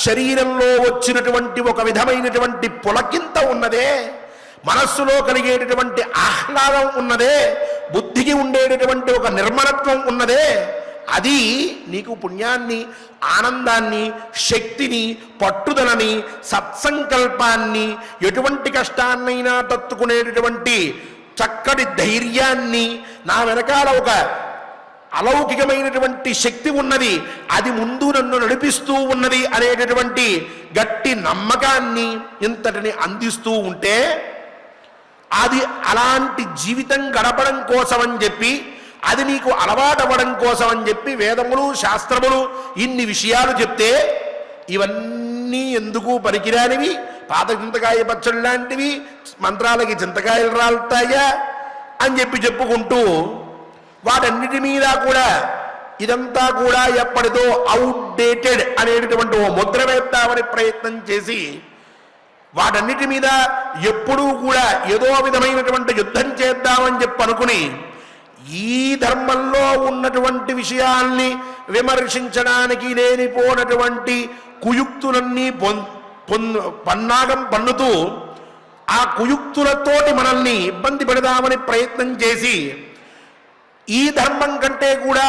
శరీరంలో వచ్చినటువంటి ఒక విధమైనటువంటి పులకింత ఉన్నదే, మనస్సులో కలిగేటటువంటి ఆహ్లాదం ఉన్నదే, బుద్ధికి ఉండేటటువంటి ఒక నిర్మలత్వం ఉన్నదే, అది నీకు పుణ్యాన్ని, ఆనందాన్ని, శక్తిని, పట్టుదలని, సత్సంకల్పాన్ని, ఎటువంటి కష్టాన్నైనా తట్టుకునేటటువంటి చక్కటి ధైర్యాన్ని, నా వెనకాల ఒక అలౌకికమైనటువంటి శక్తి ఉన్నది, అది ముందు నన్ను నడిపిస్తూ ఉన్నది అనేటటువంటి గట్టి నమ్మకాన్ని ఇంతటిని అందిస్తూ ఉంటే అది అలాంటి జీవితం గడపడం కోసమని చెప్పి, అది నీకు అలవాటవ్వడం కోసం అని చెప్పి వేదములు శాస్త్రములు ఇన్ని విషయాలు చెప్తే ఇవన్నీ ఎందుకు పనికిరానివి, పాత చింతకాయ పచ్చడి లాంటివి, మంత్రాలకి చింతకాయలు రాలుతాయా అని చెప్పి చెప్పుకుంటూ వాటన్నిటి మీద కూడా ఇదంతా కూడా ఎప్పటిదో అవుట్డేటెడ్ అనేటటువంటి ఓ ముద్ర వేద్దామని ప్రయత్నం చేసి వాటన్నిటి మీద ఎప్పుడూ కూడా ఏదో విధమైనటువంటి యుద్ధం చేద్దామని చెప్పి అనుకుని ఈ ధర్మంలో ఉన్నటువంటి విషయాల్ని విమర్శించడానికి లేనిపోనటువంటి కుయుక్తులన్నీ పన్నాగం పన్నుతూ ఆ కుయుక్తులతోటి మనల్ని ఇబ్బంది పెడదామని ప్రయత్నం చేసి ఈ ధర్మం కంటే కూడా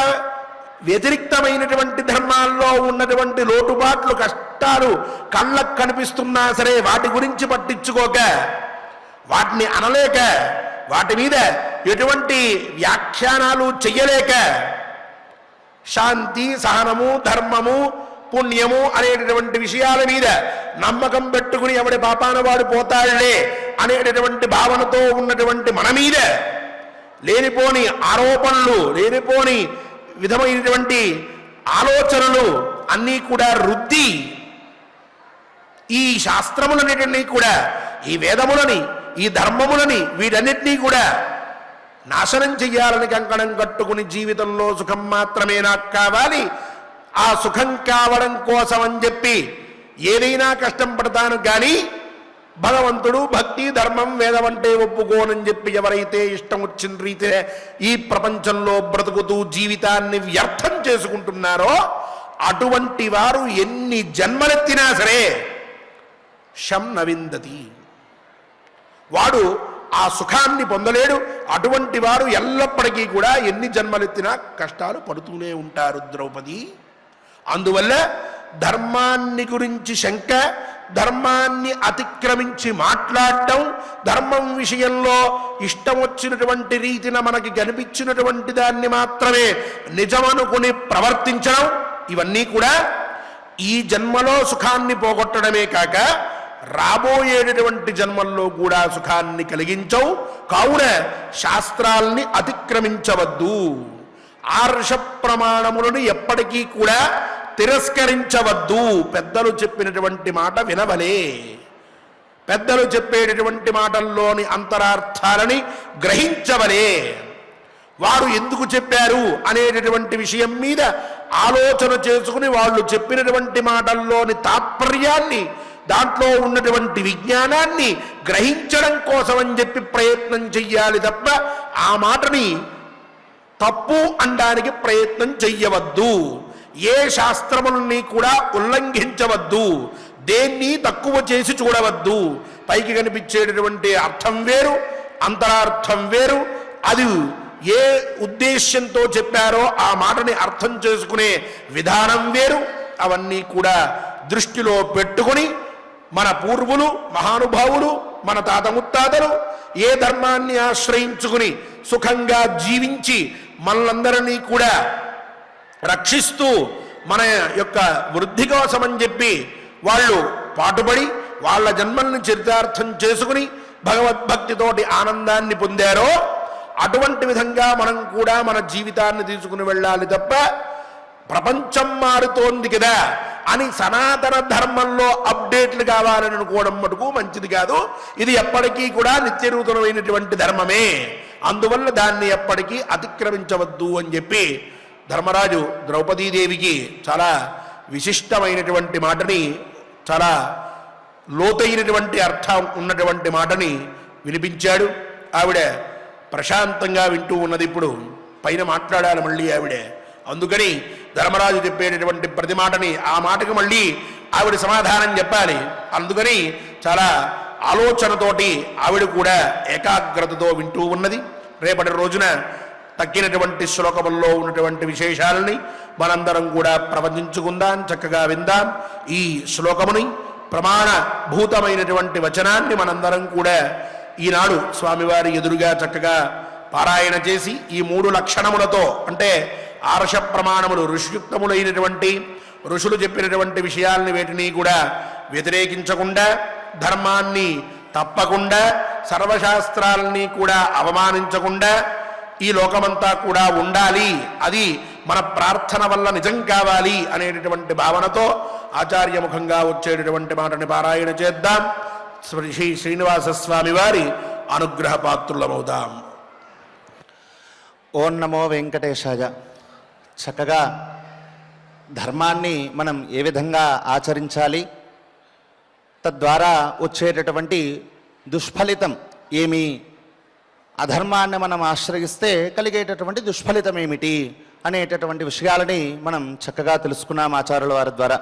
వ్యతిరిక్తమైనటువంటి ధర్మాల్లో ఉన్నటువంటి లోటుబాట్లు, కష్టాలు కళ్ళకు కనిపిస్తున్నా సరే వాటి గురించి పట్టించుకోక, వాటిని అనలేక, వాటి మీద ఎటువంటి వ్యాఖ్యానాలు చెయ్యలేక, శాంతి, సహనము, ధర్మము, పుణ్యము అనేటటువంటి విషయాల మీద నమ్మకం పెట్టుకుని ఎవడి పాపాన వాడు పోతాళ్లే అనేటటువంటి భావనతో ఉన్నటువంటి మన మీద లేనిపోని ఆరోపణలు, లేనిపోని విధమైనటువంటి ఆలోచనలు అన్నీ కూడా రుద్ది ఈ శాస్త్రములన్నిటినీ కూడా, ఈ వేదములని, ఈ ధర్మములని, వీటన్నిటినీ కూడా నాశనం చెయ్యాలని కంకణం కట్టుకుని జీవితంలో సుఖం మాత్రమే నాకు కావాలి, ఆ సుఖం కావడం కోసం అని చెప్పి ఏదైనా కష్టం పడతాను కానీ భగవంతుడు, భక్తి, ధర్మం, వేదం అంటే ఒప్పుకోనని చెప్పి ఎవరైతే ఇష్టం వచ్చిన రీతినే ఈ ప్రపంచంలో బ్రతుకుతూ జీవితాన్ని వ్యర్థం చేసుకుంటున్నారో అటువంటి వారు ఎన్ని జన్మలెత్తినా సరే శం నవిందతి, వాడు ఆ సుఖాన్ని పొందలేడు. అటువంటి వారు ఎల్లప్పటికీ కూడా ఎన్ని జన్మలెత్తినా కష్టాలు పడుతూనే ఉంటారు ద్రౌపది. అందువల్ల ధర్మాన్ని గురించి శంక, ధర్మాన్ని అతిక్రమించి మాట్లాడటం, ధర్మం విషయంలో ఇష్టం వచ్చినటువంటి రీతిన మనకి కనిపించినటువంటి దాన్ని మాత్రమే నిజమనుకుని ప్రవర్తించడం, ఇవన్నీ కూడా ఈ జన్మలో సుఖాన్ని పోగొట్టడమే కాక రాబోయేటటువంటి జన్మల్లో కూడా సుఖాన్ని కలిగించవు. కావున శాస్త్రాల్ని అతిక్రమించవద్దు, ఆర్ష ప్రమాణములను ఎప్పటికీ కూడా తిరస్కరించవద్దు. పెద్దలు చెప్పినటువంటి మాట వినవలే, పెద్దలు చెప్పేటటువంటి మాటల్లోని అంతరార్థాలని గ్రహించవలే. వారు ఎందుకు చెప్పారు అనేటటువంటి విషయం మీద ఆలోచన చేసుకుని వాళ్ళు చెప్పినటువంటి మాటల్లోని తాత్పర్యాన్ని, దాంట్లో ఉన్నటువంటి విజ్ఞానాన్ని గ్రహించడం కోసం అని చెప్పి ప్రయత్నం చెయ్యాలి తప్ప ఆ మాటని తప్పు అనడానికి ప్రయత్నం చెయ్యవద్దు. ఏ శాస్త్రములని కూడా ఉల్లంఘించవద్దు, దేన్ని తక్కువ చేసి చూడవద్దు. పైకి కనిపించేటటువంటి అర్థం వేరు, అంతరార్థం వేరు. అది ఏ ఉద్దేశ్యంతో చెప్పారో ఆ మాటని అర్థం చేసుకునే విధానం వేరు. అవన్నీ కూడా దృష్టిలో పెట్టుకొని మన పూర్వులు, మహానుభావులు, మన తాత ముత్తాతలు ఏ ధర్మాన్ని ఆశ్రయించుకుని సుఖంగా జీవించి మనలందరినీ కూడా రక్షిస్తూ మన యొక్క వృద్ధి కోసమని చెప్పి వాళ్ళు పాటుపడి వాళ్ళ జన్మల్ని చరితార్థం చేసుకుని భగవద్భక్తితోటి ఆనందాన్ని పొందారో అటువంటి విధంగా మనం కూడా మన జీవితాన్ని తీసుకుని వెళ్ళాలి తప్ప ప్రపంచం మారుతోంది కదా అని సనాతన ధర్మంలో అప్డేట్లు కావాలని అనుకోవడం మటుకు మంచిది కాదు. ఇది ఎప్పటికీ కూడా నిత్యనూతనమైనటువంటి ధర్మమే, అందువల్ల దాన్ని ఎప్పటికీ అతిక్రమించవద్దు అని చెప్పి ధర్మరాజు ద్రౌపదీదేవికి చాలా విశిష్టమైనటువంటి మాటని, చాలా లోతైనటువంటి అర్థం ఉన్నటువంటి మాటని వినిపించాడు. ఆవిడ ప్రశాంతంగా వింటూ ఉన్నది. ఇప్పుడు పైన మాట్లాడాలి మళ్ళీ ఆవిడే. అందుకని ధర్మరాజు చెప్పేటటువంటి ప్రతి మాటని ఆ మాటకు మళ్ళీ ఆవిడ సమాధానం చెప్పాలి. అందుకని చాలా ఆలోచనతోటి ఆవిడ కూడా ఏకాగ్రతతో వింటూ ఉన్నది. రేపటి రోజున తక్కినటువంటి శ్లోకముల్లో ఉన్నటువంటి విశేషాలని మనందరం కూడా ప్రవచించుకుందాం, చక్కగా విందాం. ఈ శ్లోకముని ప్రమాణభూతమైనటువంటి వచనాన్ని మనందరం కూడా ఈనాడు స్వామివారి ఎదురుగా చక్కగా పారాయణ చేసి ఈ 3 లక్షణములతో, అంటే ఆర్ష ప్రమాణములు ఋషియుక్తములైనటువంటి ఋషులు చెప్పినటువంటి విషయాల్ని వేటిని కూడా వ్యతిరేకించకుండా, ధర్మాన్ని తప్పకుండా, సర్వశాస్త్రాలని కూడా అవమానించకుండా ఈ లోకమంతా కూడా ఉండాలి, అది మన ప్రార్థన వల్ల నిజం కావాలి అనేటటువంటి భావనతో ఆచార్యముఖంగా వచ్చేటటువంటి మాటని పారాయణ చేద్దాం. శ్రీ శ్రీనివాస స్వామి వారి అనుగ్రహ పాత్రులమవుదాం. ఓం నమో వెంకటేశాయ. చక్కగా ధర్మాన్ని మనం ఏ విధంగా ఆచరించాలి, తద్వారా వచ్చేటటువంటి దుష్ఫలితం ఏమి, అధర్మాన్ని మనం ఆశ్రయిస్తే కలిగేటటువంటి దుష్ఫలితం ఏమిటి అనేటటువంటి విషయాలని మనం చక్కగా తెలుసుకున్నాం ఆచార్యుల వారి ద్వారా.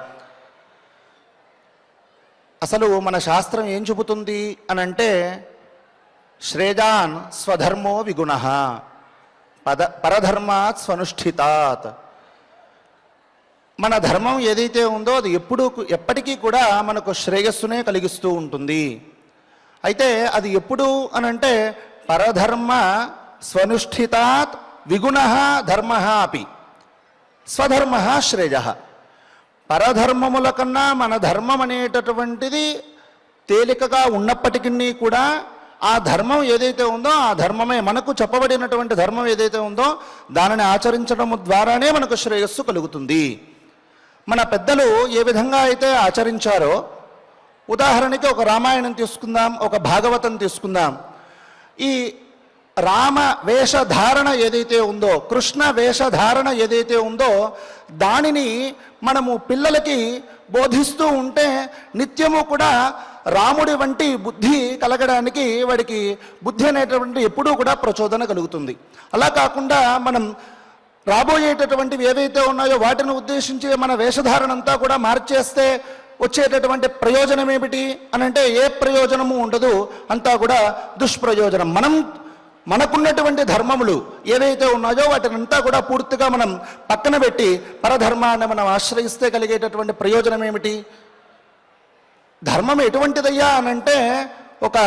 అసలు మన శాస్త్రం ఏం చెబుతుంది అనంటే, శ్రేయాన్ స్వధర్మో విగుణః పరధర్మాత్ స్వనుష్ఠితాత్. మన ధర్మం ఏదైతే ఉందో అది ఎప్పటికీ కూడా మనకు శ్రేయస్సునే కలిగిస్తూ ఉంటుంది. అయితే అది ఎప్పుడు అనంటే పరధర్మ స్వనుష్ఠితాత్ విగుణః ధర్మః అపి స్వధర్మః శ్రేయః. పరధర్మముల కన్నా మన ధర్మం అనేటటువంటిది తేలికగా ఉన్నప్పటికీ కూడా ఆ ధర్మం ఏదైతే ఉందో ఆ ధర్మమే, మనకు చెప్పబడినటువంటి ధర్మం ఏదైతే ఉందో దానిని ఆచరించడం ద్వారానే మనకు శ్రేయస్సు కలుగుతుంది. మన పెద్దలు ఏ విధంగా అయితే ఆచరించారో, ఉదాహరణకి ఒక రామాయణం తీసుకుందాం, ఒక భాగవతం తీసుకుందాం. ఈ రామ వేషధారణ ఏదైతే ఉందో, కృష్ణ వేషధారణ ఏదైతే ఉందో దానిని మనము పిల్లలకి బోధిస్తూ ఉంటే నిత్యము కూడా రాముడి వంటి బుద్ధి కలగడానికి వాడికి బుద్ధి అనేటువంటి ఎప్పుడూ కూడా ప్రచోదన కలుగుతుంది. అలా కాకుండా మనం రాబోయేటటువంటివి ఏవైతే ఉన్నాయో వాటిని ఉద్దేశించి మన వేషధారణ అంతా కూడా మార్చేస్తే వచ్చేటటువంటి ప్రయోజనం ఏమిటి అనంటే ఏ ప్రయోజనము ఉండదు, అంతా కూడా దుష్ప్రయోజనం. మనకున్నటువంటి ధర్మములు ఏవైతే ఉన్నాయో వాటిని అంతా కూడా పూర్తిగా మనం పక్కన పెట్టి పరధర్మాన్ని మనం ఆశ్రయిస్తే కలిగేటటువంటి ప్రయోజనం ఏమిటి? ధర్మం ఎటువంటిదయ్యా అనంటే ఒక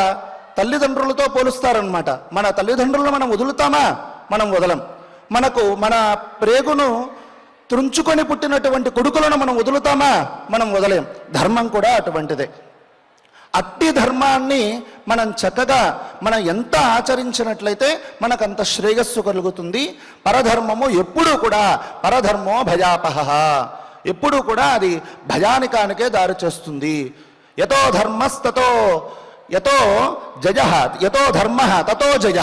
తల్లిదండ్రులతో పోలుస్తారనమాట. మన తల్లిదండ్రులను మనం వదులుతామా? మనం వదలం. మన ప్రేగును త్రుంచుకొని పుట్టినటువంటి కొడుకులను మనం వదులుతామా? మనం వదలేం. ధర్మం కూడా అటువంటిదే. అట్టి ధర్మాన్ని మనం చక్కగా మనం ఎంత ఆచరించినట్లయితే మనకంత శ్రేయస్సు కలుగుతుంది. పరధర్మము ఎప్పుడూ కూడా పరధర్మో భయాపహ, ఎప్పుడూ కూడా అది భయానికానికే దారి చేస్తుంది. యతో ధర్మస్తతో యతో జయ, యతో ధర్మ తతో జయ.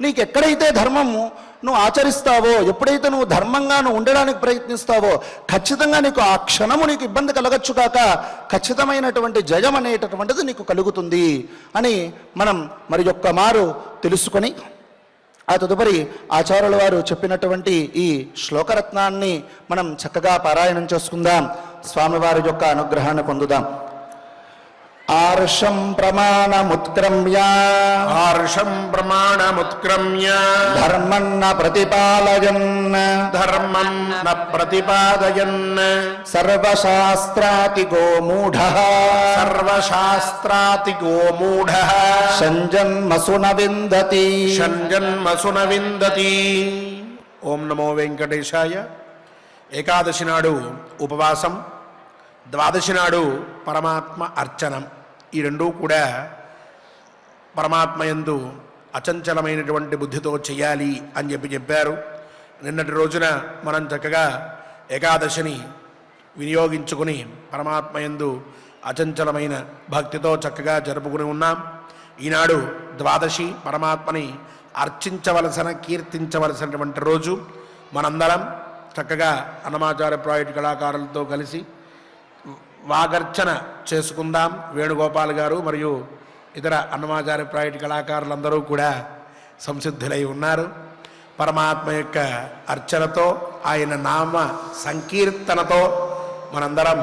నీకెక్కడైతే ధర్మము నువ్వు ఆచరిస్తావో, ఎప్పుడైతే నువ్వు ధర్మంగా నువ్వు ఉండడానికి ప్రయత్నిస్తావో ఖచ్చితంగా నీకు ఆ క్షణము నీకు ఇబ్బంది కలగచ్చు కాక ఖచ్చితమైనటువంటి జయం అనేటటువంటిది నీకు కలుగుతుంది అని మనం మరి ఒక్క మారు తెలుసుకొని ఆ తదుపరి ఆచార్యుల వారు చెప్పినటువంటి ఈ శ్లోకరత్నాన్ని మనం చక్కగా పారాయణం చేసుకుందాం. స్వామివారి యొక్క అనుగ్రహాన్ని పొందుదాం. ఆర్షం ప్రమాణముత్క్రమ్య ఆర్షం ప్రమాణముత్క్రమ్య ధర్మన్న ప్రతిపాలయన్ ధర్మన్న ప్రతిపాదయన్ సర్వశాస్త్రాతిగో మూఢః సర్వశాస్త్రాతిగో మూఢః సంజన్మసు న విందతి షణ్జన్మసు న విందతి. ఓం నమో వెంకటేశాయ. ఏకాదశి నాడు ఉపవాసం, ద్వాదశి నాడు పరమాత్మ అర్చనం. ఈ రెండూ కూడా పరమాత్మ యందు అచంచలమైనటువంటి బుద్ధితో చెయ్యాలి అని చెప్పారు. నిన్నటి రోజున మనం చక్కగా ఏకాదశిని వినియోగించుకుని పరమాత్మ యందు అచంచలమైన భక్తితో చక్కగా జరుపుకుని ఉన్నాం. ఈనాడు ద్వాదశి, పరమాత్మని అర్చించవలసిన, కీర్తించవలసినటువంటి రోజు. మనందరం చక్కగా అన్నమాచార్య ప్రాజెక్ట్ కళాకారులతో కలిసి వాగర్చన చేసుకుందాం. వేణుగోపాల్ గారు మరియు ఇతర అన్నమాచార్య ప్రాజెక్ట్ కళాకారులందరూ కూడా సంసిద్ధులై ఉన్నారు. పరమాత్మ యొక్క అర్చనతో, ఆయన నామ సంకీర్తనతో మనందరం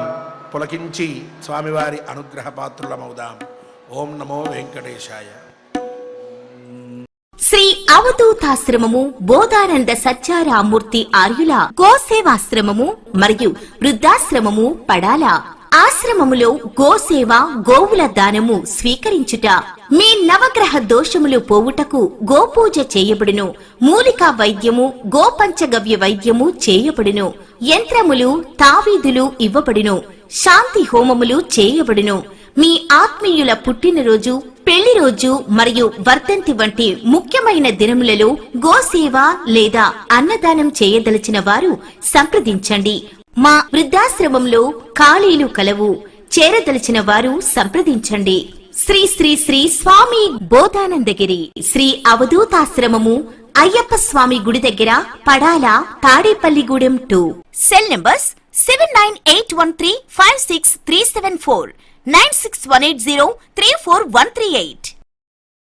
పులకించి స్వామివారి అనుగ్రహ పాత్రులమవుదాం. ఓం నమో వెంకటేశాయ. శ్రీ అవధూతాశ్రమము బోధానంద సత్యారామూర్తి ఆర్యుల గోసేవాశ్రమము మరియు వృద్ధాశ్రమము పడాల. ఆశ్రమములో గోసేవ, గోవుల దానము స్వీకరించుట, మీ నవగ్రహ దోషములు పోవుటకు గోపూజ చేయబడును. మూలికా వైద్యము, గోపంచగవ్య వైద్యము చేయబడును. యంత్రములు, తావీదులు ఇవ్వబడును. శాంతి హోమములు చేయబడును. మీ ఆత్మీయుల పుట్టినరోజు, పెళ్లి రోజు మరియు వర్ధంతి వంటి ముఖ్యమైన దినములలో గోసేవ లేదా అన్నదానం చేయదలిచిన వారు సంప్రదించండి. మా వృద్ధాశ్రమంలో ఖాళీలు కలవు. చేరదలిచిన వారు సంప్రదించండి. శ్రీ శ్రీ శ్రీ స్వామి బోధానందగిరి శ్రీ అవధూతాశ్రమము, అయ్యప్ప స్వామి గుడి దగ్గర, పడాల, తాడేపల్లిగూడెం 2. Cell numbers 7981356374, 96180341138.